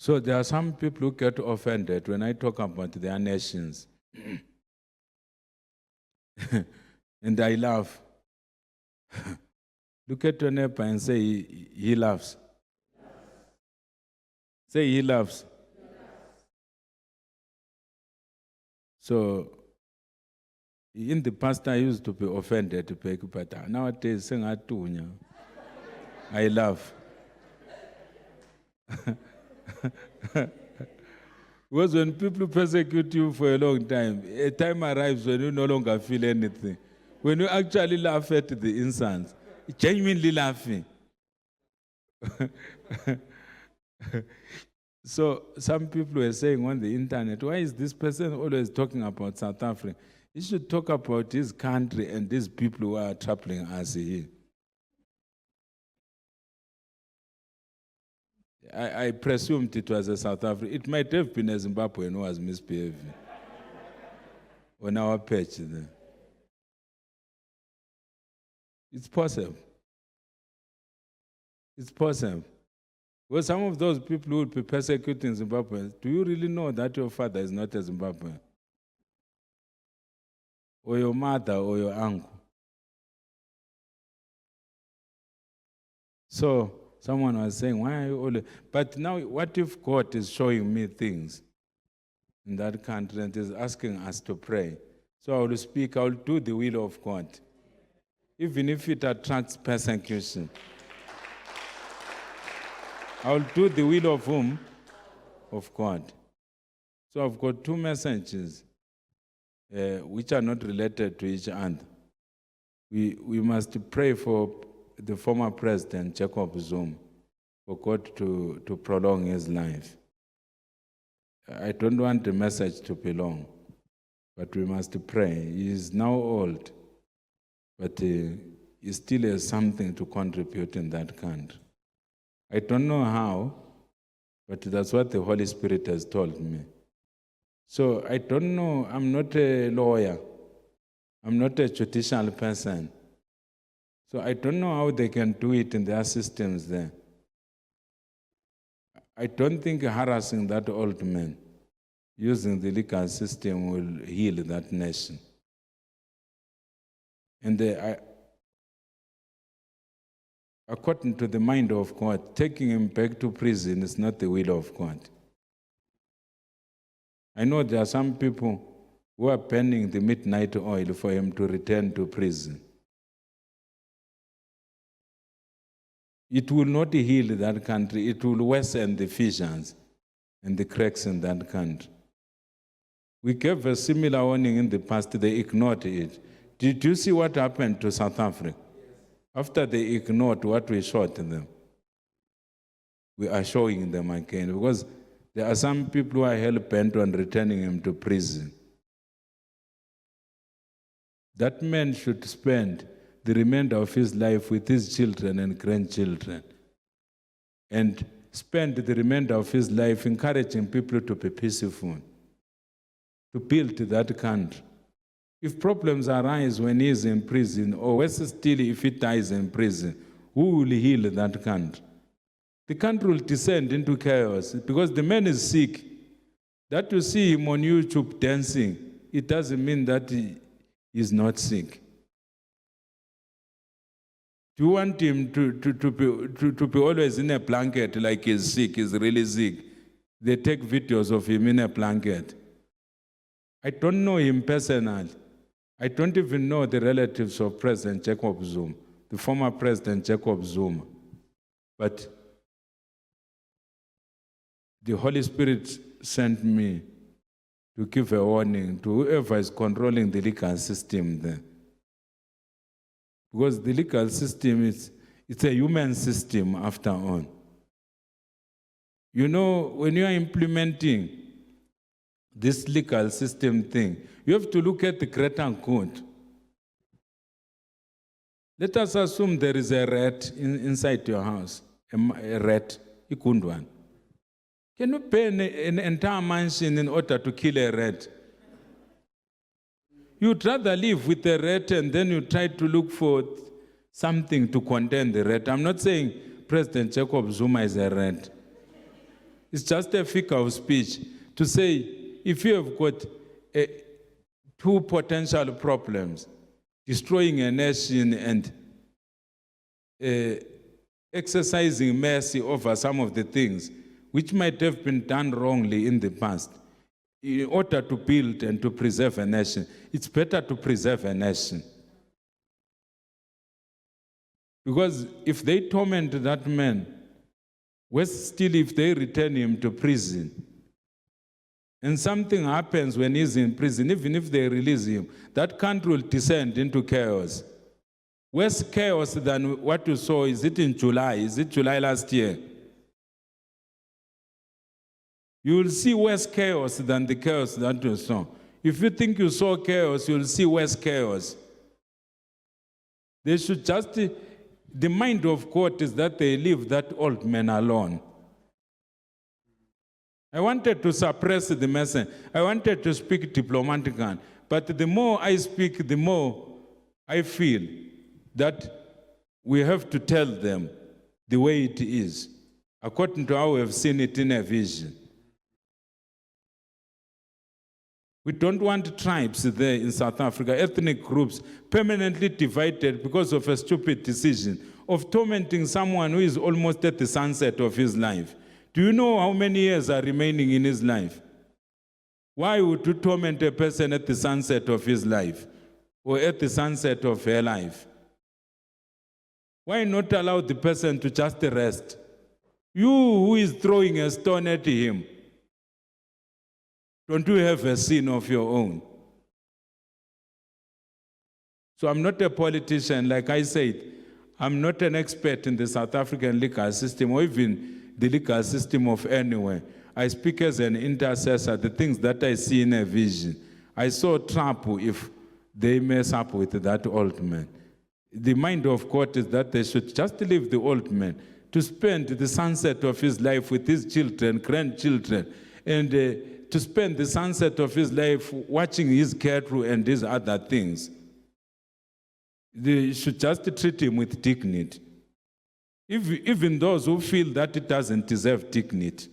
So there are some people who get offended when I talk about their nations. And I laugh. Look at your neighbor and say, he laughs. Say, he laughs. So, in the past, I used to be offended, but nowadays, I laugh. Because when people persecute you for a long time, a time arrives when you no longer feel anything. When you actually laugh at the insults, genuinely laughing. So some people were saying on the internet, why is this person always talking about South Africa? He should talk about his country and these people who are troubling us here. I presumed it was a South African. It might have been a Zimbabwean who was misbehaving on our page there. It's possible. It's possible. Well, some of those people who would be persecuting Zimbabweans, do you really know that your father is not a Zimbabwean? Or your mother or your uncle? So, someone was saying, why are you always... But now, what if God is showing me things in that country and is asking us to pray? So I will speak, I will do the will of God. Even if it attracts persecution. I will do the will of whom? Of God. So I've got two messages which are not related to each other. We must pray for the former president, Jacob Zuma, for God to prolong his life. I don't want the message to be long, but we must pray. He is now old, but he still has something to contribute in that country. I don't know how, but that's what the Holy Spirit has told me. So I don't know, I'm not a lawyer. I'm not a judicial person. So I don't know how they can do it in their systems there. I don't think harassing that old man using the legal system will heal that nation. And according to the mind of God, taking him back to prison is not the will of God. I know there are some people who are burning the midnight oil for him to return to prison. It will not heal that country. It will worsen the fissures and the cracks in that country. We gave a similar warning in the past. They ignored it. Did you see what happened to South Africa? After they ignored what we showed them, we are showing them again, because there are some people who are hell-bent on returning him to prison. That man should spend the remainder of his life with his children and grandchildren, and spend the remainder of his life encouraging people to be peaceful, to build that country. If problems arise when he is in prison, or worse still, if he dies in prison, who will heal that country? The country will descend into chaos because the man is sick. That you see him on YouTube dancing, it doesn't mean that he is not sick. Do you want him to be always in a blanket like he's sick, he's really sick? They take videos of him in a blanket. I don't know him personally. I don't even know the relatives of President Jacob Zuma, the former President Jacob Zuma. But the Holy Spirit sent me to give a warning to whoever is controlling the legal system there. Because the legal system it's a human system after all. You know, when you are implementing this legal system thing, you have to look at the greater good. Let us assume there is a rat inside your house, a rat, a good one. Can you pay an entire mansion in order to kill a rat? You'd rather live with a rat and then you try to look for something to contain the rat. I'm not saying President Jacob Zuma is a rat. It's just a figure of speech to say, if you have got two potential problems, destroying a nation and exercising mercy over some of the things which might have been done wrongly in the past, in order to build and to preserve a nation, it's better to preserve a nation. Because if they torment that man, worse still if they return him to prison, and something happens when he's in prison, even if they release him, that country will descend into chaos. Worse chaos than what you saw, is it in July? Is it July last year? You will see worse chaos than the chaos that you saw. If you think you saw chaos, you'll see worse chaos. They should just, the mind of God is that they leave that old man alone. I wanted to suppress the message. I wanted to speak diplomatically. But the more I speak, the more I feel that we have to tell them the way it is, according to how we have seen it in a vision. We don't want tribes there in South Africa, ethnic groups, permanently divided because of a stupid decision of tormenting someone who is almost at the sunset of his life. Do you know how many years are remaining in his life? Why would you torment a person at the sunset of his life or at the sunset of her life? Why not allow the person to just rest? You who is throwing a stone at him, don't you have a sin of your own? So I'm not a politician, like I said. I'm not an expert in the South African legal system or even the legal system of anywhere. I speak as an intercessor, the things that I see in a vision. I saw trouble if they mess up with that old man. The mind of God is that they should just leave the old man to spend the sunset of his life with his children, grandchildren, and to spend the sunset of his life watching his cattle and his other things. They should just treat him with dignity. Even those who feel that it doesn't deserve dignity.